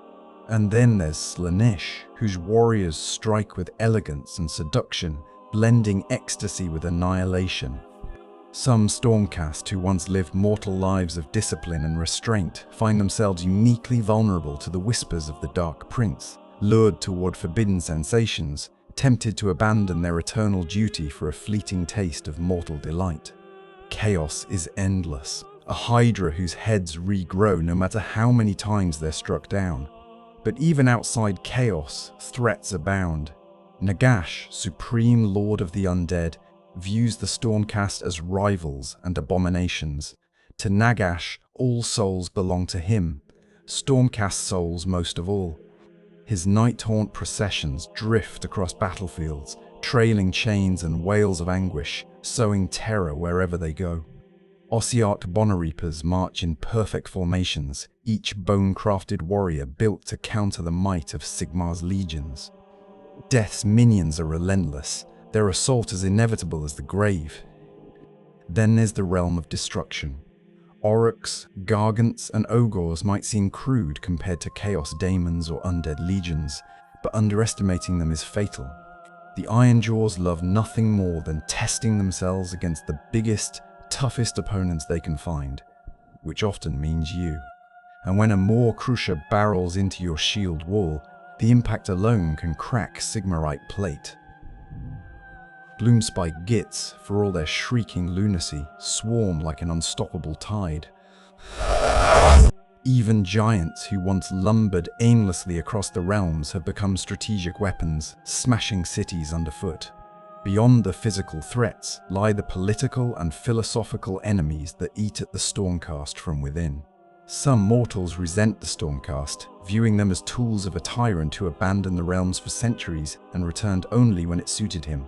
And then there's Slaanesh, whose warriors strike with elegance and seduction, blending ecstasy with annihilation. Some Stormcast who once lived mortal lives of discipline and restraint find themselves uniquely vulnerable to the whispers of the Dark Prince, lured toward forbidden sensations, tempted to abandon their eternal duty for a fleeting taste of mortal delight. Chaos is endless, a hydra whose heads regrow no matter how many times they're struck down. But even outside chaos, threats abound. Nagash, supreme lord of the undead, views the Stormcast as rivals and abominations. To Nagash, all souls belong to him, Stormcast souls most of all. His night-haunt processions drift across battlefields, trailing chains and wails of anguish, sowing terror wherever they go. Ossiarch Bonnereapers march in perfect formations, each bone-crafted warrior built to counter the might of Sigmar's legions. Death's minions are relentless, their assault as inevitable as the grave. Then there's the realm of destruction. Aurochs, Gargants, and Ogres might seem crude compared to Chaos Daemons or undead legions, but underestimating them is fatal. The Ironjaws love nothing more than testing themselves against the biggest, toughest opponents they can find, which often means you. And when a Maw Crusher barrels into your shield wall, the impact alone can crack Sigmarite plate. Gloomspike Gits, for all their shrieking lunacy, swarm like an unstoppable tide. Even giants who once lumbered aimlessly across the realms have become strategic weapons, smashing cities underfoot. Beyond the physical threats lie the political and philosophical enemies that eat at the Stormcast from within. Some mortals resent the Stormcast, viewing them as tools of a tyrant who abandoned the realms for centuries and returned only when it suited him.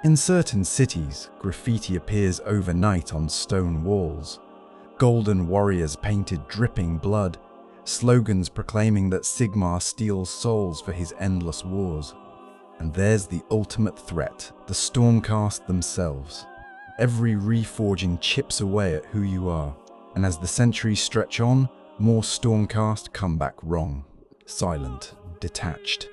In certain cities, graffiti appears overnight on stone walls. Golden warriors painted dripping blood, slogans proclaiming that Sigmar steals souls for his endless wars. And there's the ultimate threat, the Stormcast themselves. Every reforging chips away at who you are, and as the centuries stretch on, more Stormcast come back wrong. Silent, detached,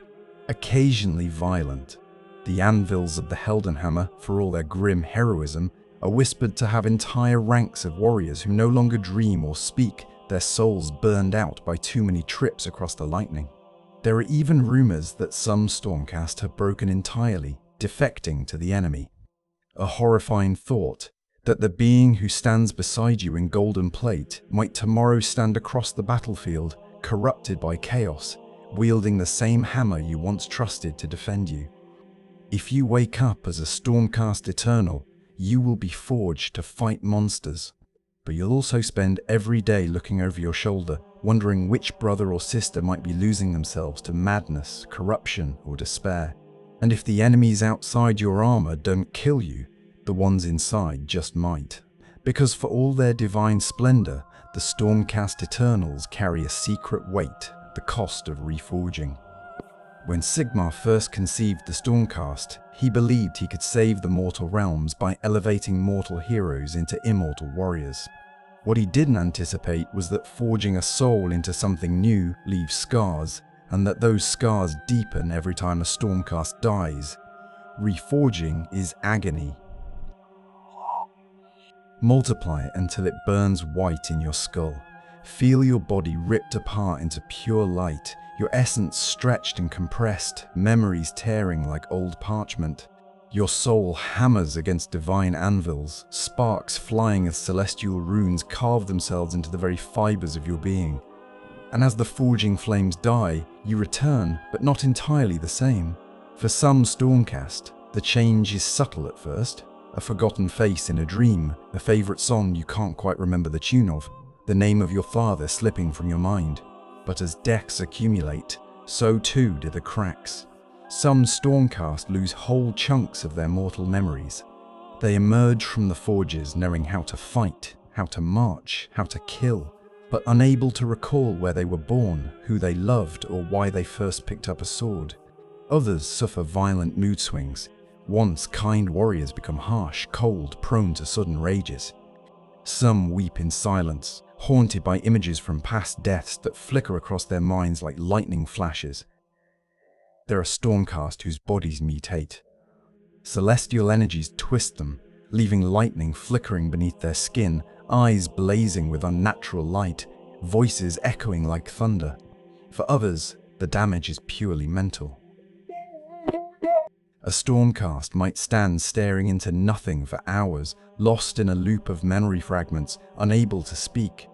occasionally violent. The anvils of the Heldenhammer, for all their grim heroism, are whispered to have entire ranks of warriors who no longer dream or speak, their souls burned out by too many trips across the lightning. There are even rumors that some Stormcast have broken entirely, defecting to the enemy. A horrifying thought, that the being who stands beside you in golden plate might tomorrow stand across the battlefield, corrupted by chaos, wielding the same hammer you once trusted to defend you. If you wake up as a Stormcast Eternal, you will be forged to fight monsters. But you'll also spend every day looking over your shoulder, wondering which brother or sister might be losing themselves to madness, corruption, or despair. And if the enemies outside your armor don't kill you, the ones inside just might. Because for all their divine splendor, the Stormcast Eternals carry a secret weight, the cost of reforging. When Sigmar first conceived the Stormcast, he believed he could save the mortal realms by elevating mortal heroes into immortal warriors. What he didn't anticipate was that forging a soul into something new leaves scars, and that those scars deepen every time a Stormcast dies. Reforging is agony. Multiply it until it burns white in your skull. Feel your body ripped apart into pure light, your essence stretched and compressed, memories tearing like old parchment. Your soul hammers against divine anvils, sparks flying as celestial runes carve themselves into the very fibers of your being. And as the forging flames die, you return, but not entirely the same. For some Stormcast, the change is subtle at first. A forgotten face in a dream, a favorite song you can't quite remember the tune of, the name of your father slipping from your mind. But as decks accumulate, so too do the cracks. Some Stormcast lose whole chunks of their mortal memories. They emerge from the forges knowing how to fight, how to march, how to kill, but unable to recall where they were born, who they loved, or why they first picked up a sword. Others suffer violent mood swings. Once kind warriors become harsh, cold, prone to sudden rages. Some weep in silence, haunted by images from past deaths that flicker across their minds like lightning flashes. There are Stormcast whose bodies mutate. Celestial energies twist them, leaving lightning flickering beneath their skin, eyes blazing with unnatural light, voices echoing like thunder. For others, the damage is purely mental. A Stormcast might stand staring into nothing for hours, lost in a loop of memory fragments, unable to speak.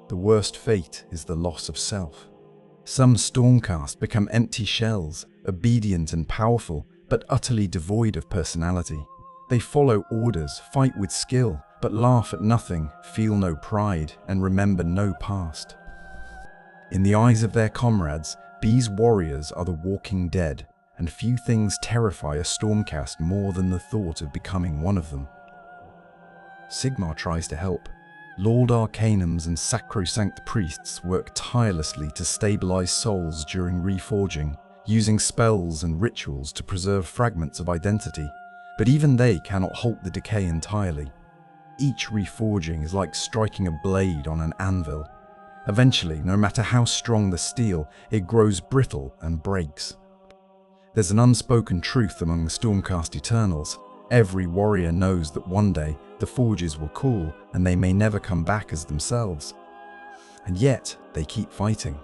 The worst fate is the loss of self. Some Stormcast become empty shells, obedient and powerful, but utterly devoid of personality. They follow orders, fight with skill, but laugh at nothing, feel no pride, and remember no past. In the eyes of their comrades, these warriors are the walking dead, and few things terrify a Stormcast more than the thought of becoming one of them. Sigmar tries to help. Lord Arcanums and sacrosanct priests work tirelessly to stabilize souls during reforging, using spells and rituals to preserve fragments of identity, but even they cannot halt the decay entirely. Each reforging is like striking a blade on an anvil. Eventually, no matter how strong the steel, it grows brittle and breaks. There's an unspoken truth among the Stormcast Eternals. Every warrior knows that one day the forges will cool and they may never come back as themselves. And yet, they keep fighting.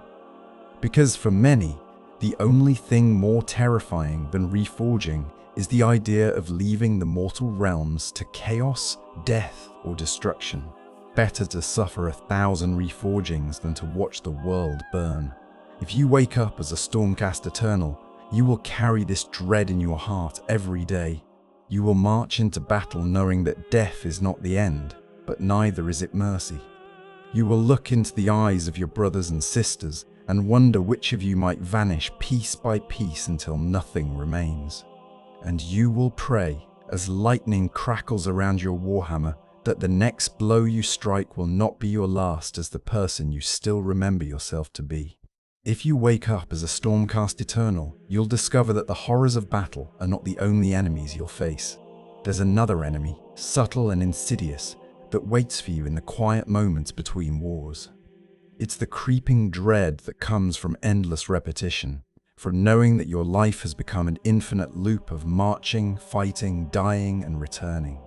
Because for many, the only thing more terrifying than reforging is the idea of leaving the mortal realms to chaos, death, or destruction. Better to suffer 1,000 reforgings than to watch the world burn. If you wake up as a Stormcast Eternal, you will carry this dread in your heart every day. You will march into battle knowing that death is not the end, but neither is it mercy. You will look into the eyes of your brothers and sisters and wonder which of you might vanish piece by piece until nothing remains. And you will pray, as lightning crackles around your warhammer, that the next blow you strike will not be your last as the person you still remember yourself to be. If you wake up as a Stormcast Eternal, you'll discover that the horrors of battle are not the only enemies you'll face. There's another enemy, subtle and insidious, that waits for you in the quiet moments between wars. It's the creeping dread that comes from endless repetition, from knowing that your life has become an infinite loop of marching, fighting, dying, and returning.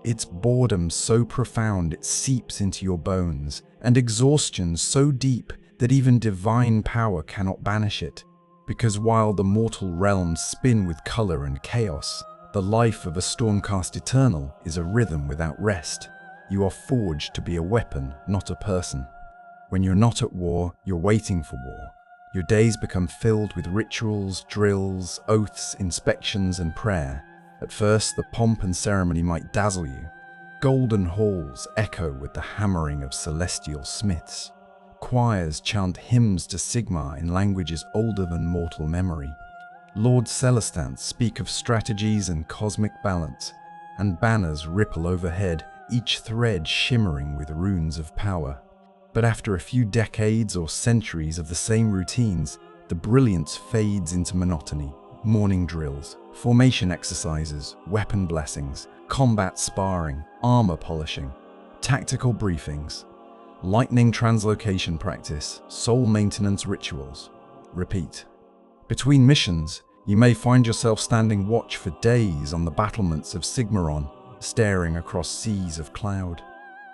It's boredom so profound it seeps into your bones, and exhaustion so deep that even divine power cannot banish it, because while the mortal realms spin with color and chaos, the life of a Stormcast Eternal is a rhythm without rest. You are forged to be a weapon, not a person. When you're not at war, you're waiting for war. Your days become filled with rituals, drills, oaths, inspections, and prayer. At first, the pomp and ceremony might dazzle you. Golden halls echo with the hammering of celestial smiths. Choirs chant hymns to Sigmar in languages older than mortal memory. Lord Celestants speak of strategies and cosmic balance, and banners ripple overhead, each thread shimmering with runes of power. But after a few decades or centuries of the same routines, the brilliance fades into monotony. Morning drills, formation exercises, weapon blessings, combat sparring, armor polishing, tactical briefings, lightning translocation practice, soul maintenance rituals. Repeat. Between missions, you may find yourself standing watch for days on the battlements of Sigmaron, staring across seas of cloud.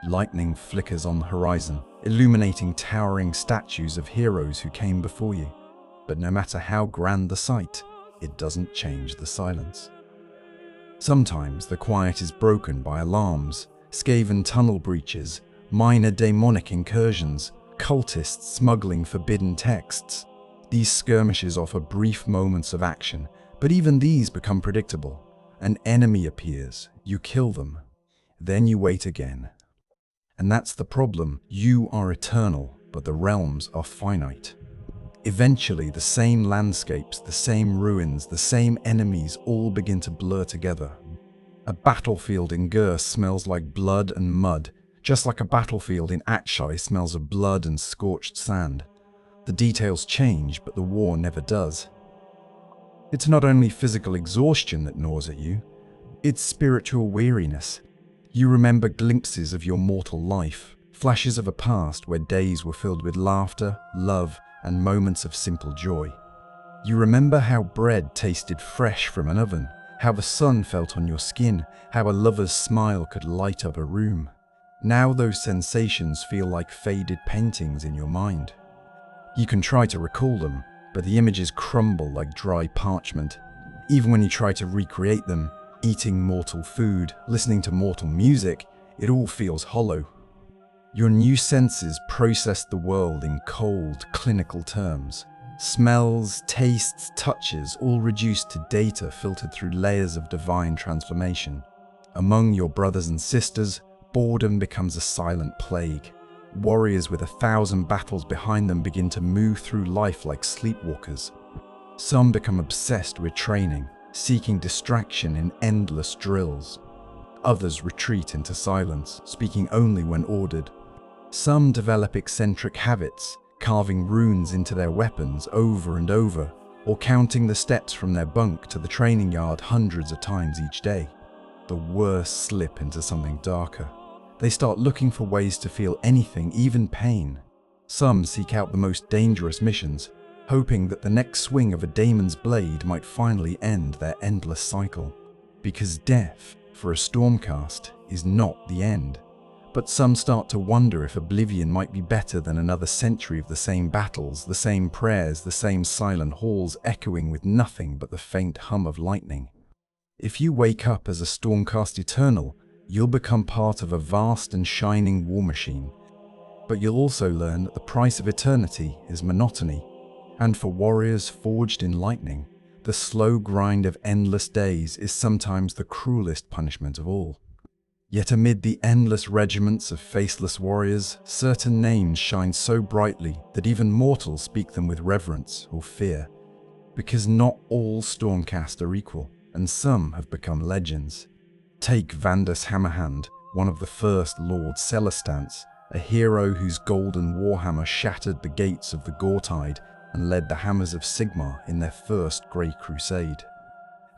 Lightning flickers on the horizon, illuminating towering statues of heroes who came before you. But no matter how grand the sight, it doesn't change the silence. Sometimes the quiet is broken by alarms, skaven tunnel breaches, minor demonic incursions, cultists smuggling forbidden texts. These skirmishes offer brief moments of action, but even these become predictable. An enemy appears, you kill them, then you wait again. And that's the problem. You are eternal, but the realms are finite. Eventually, the same landscapes, the same ruins, the same enemies all begin to blur together. A battlefield in Gur smells like blood and mud, just like a battlefield in Atshai smells of blood and scorched sand. The details change, but the war never does. It's not only physical exhaustion that gnaws at you, it's spiritual weariness. You remember glimpses of your mortal life, flashes of a past where days were filled with laughter, love, and moments of simple joy. You remember how bread tasted fresh from an oven, how the sun felt on your skin, how a lover's smile could light up a room. Now those sensations feel like faded paintings in your mind. You can try to recall them, but the images crumble like dry parchment. Even when you try to recreate them, eating mortal food, listening to mortal music, it all feels hollow. Your new senses process the world in cold, clinical terms. Smells, tastes, touches, all reduced to data filtered through layers of divine transformation. Among your brothers and sisters, boredom becomes a silent plague. Warriors with 1,000 battles behind them begin to move through life like sleepwalkers. Some become obsessed with training, seeking distraction in endless drills. Others retreat into silence, speaking only when ordered. Some develop eccentric habits, carving runes into their weapons over and over, or counting the steps from their bunk to the training yard hundreds of times each day. The worst slip into something darker. They start looking for ways to feel anything, even pain. Some seek out the most dangerous missions, hoping that the next swing of a daemon's blade might finally end their endless cycle. Because death, for a Stormcast, is not the end. But some start to wonder if oblivion might be better than another century of the same battles, the same prayers, the same silent halls echoing with nothing but the faint hum of lightning. If you wake up as a Stormcast Eternal, you'll become part of a vast and shining war machine. But you'll also learn that the price of eternity is monotony. And for warriors forged in lightning, the slow grind of endless days is sometimes the cruelest punishment of all. Yet amid the endless regiments of faceless warriors, certain names shine so brightly that even mortals speak them with reverence or fear. Because not all Stormcast are equal, and some have become legends. Take Vandus Hammerhand, one of the first Lord Celestants, a hero whose golden warhammer shattered the gates of the Gortide and led the Hammers of Sigmar in their first Grey Crusade.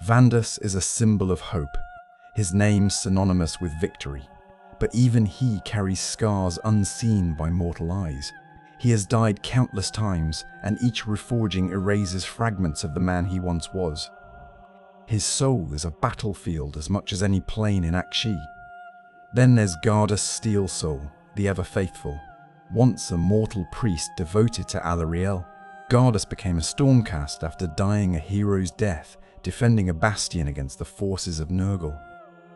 Vandus is a symbol of hope, his name synonymous with victory, but even he carries scars unseen by mortal eyes. He has died countless times, and each reforging erases fragments of the man he once was. His soul is a battlefield as much as any plane in Akshi. Then there's Gardus Steelsoul, the ever-faithful. Once a mortal priest devoted to Alariel, Gardus became a Stormcast after dying a hero's death, defending a bastion against the forces of Nurgle.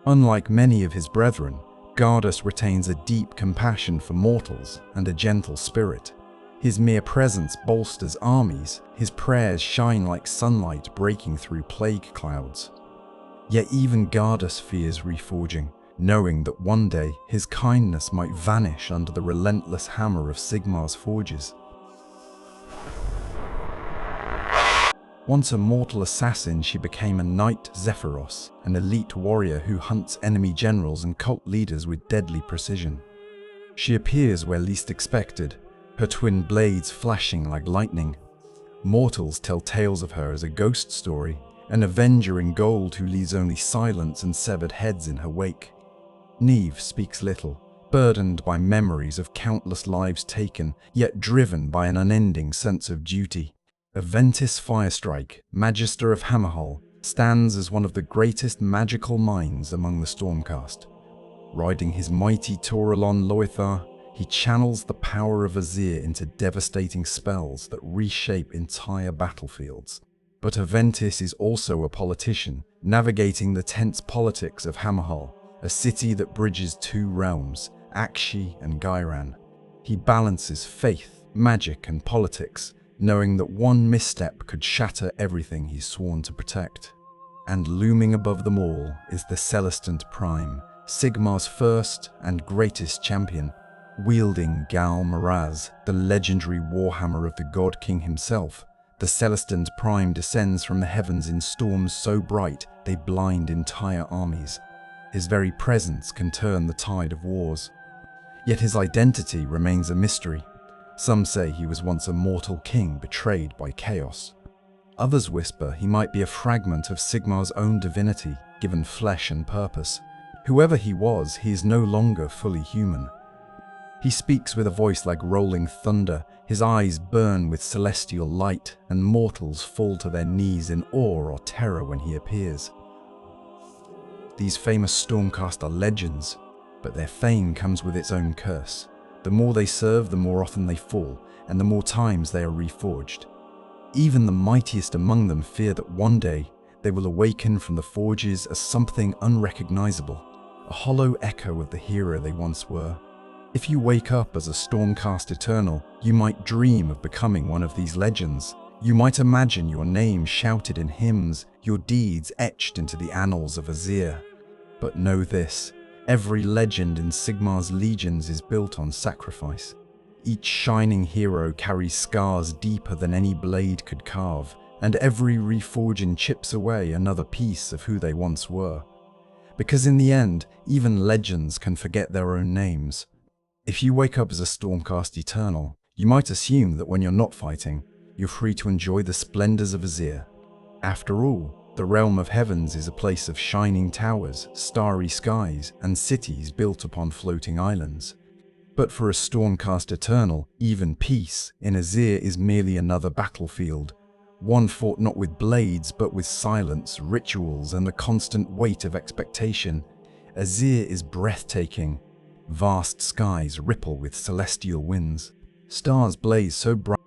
Unlike many of his brethren, Gardus retains a deep compassion for mortals and a gentle spirit. His mere presence bolsters armies, his prayers shine like sunlight breaking through plague clouds. Yet even Gardus fears reforging, knowing that one day his kindness might vanish under the relentless hammer of Sigmar's forges. Once a mortal assassin, she became a Knight Zephyros, an elite warrior who hunts enemy generals and cult leaders with deadly precision. She appears where least expected, her twin blades flashing like lightning. Mortals tell tales of her as a ghost story, an avenger in gold who leaves only silence and severed heads in her wake. Neve speaks little, burdened by memories of countless lives taken, yet driven by an unending sense of duty. Aventis Firestrike, Magister of Hammerhall, stands as one of the greatest magical minds among the Stormcast. Riding his mighty Taurolon Loithar, He channels the power of Azir into devastating spells that reshape entire battlefields. But Aventis is also a politician, navigating the tense politics of Hammerhal, a city that bridges two realms, Akshi and Gairan. He balances faith, magic, and politics, knowing that one misstep could shatter everything he's sworn to protect. And looming above them all is the Celestant Prime, Sigmar's first and greatest champion, wielding Gal Maraz, the legendary warhammer of the God King himself. The Celestant Prime descends from the heavens in storms so bright they blind entire armies. His very presence can turn the tide of wars. Yet his identity remains a mystery. Some say he was once a mortal king betrayed by chaos. Others whisper he might be a fragment of Sigmar's own divinity, given flesh and purpose. Whoever he was, he is no longer fully human. He speaks with a voice like rolling thunder, his eyes burn with celestial light, and mortals fall to their knees in awe or terror when he appears. These famous Stormcast are legends, but their fame comes with its own curse. The more they serve, the more often they fall, and the more times they are reforged. Even the mightiest among them fear that one day they will awaken from the forges as something unrecognizable, a hollow echo of the hero they once were. If you wake up as a Stormcast Eternal, you might dream of becoming one of these legends. You might imagine your name shouted in hymns, your deeds etched into the annals of Azir. But know this, every legend in Sigmar's legions is built on sacrifice. Each shining hero carries scars deeper than any blade could carve, and every reforging chips away another piece of who they once were. Because in the end, even legends can forget their own names. If you wake up as a Stormcast Eternal, you might assume that when you're not fighting, you're free to enjoy the splendors of Azir. After all, the realm of heavens is a place of shining towers, starry skies, and cities built upon floating islands. But for a Stormcast Eternal, even peace in Azir is merely another battlefield, one fought not with blades but with silence, rituals, and the constant weight of expectation. Azir is breathtaking. Vast skies ripple with celestial winds. Stars blaze so bright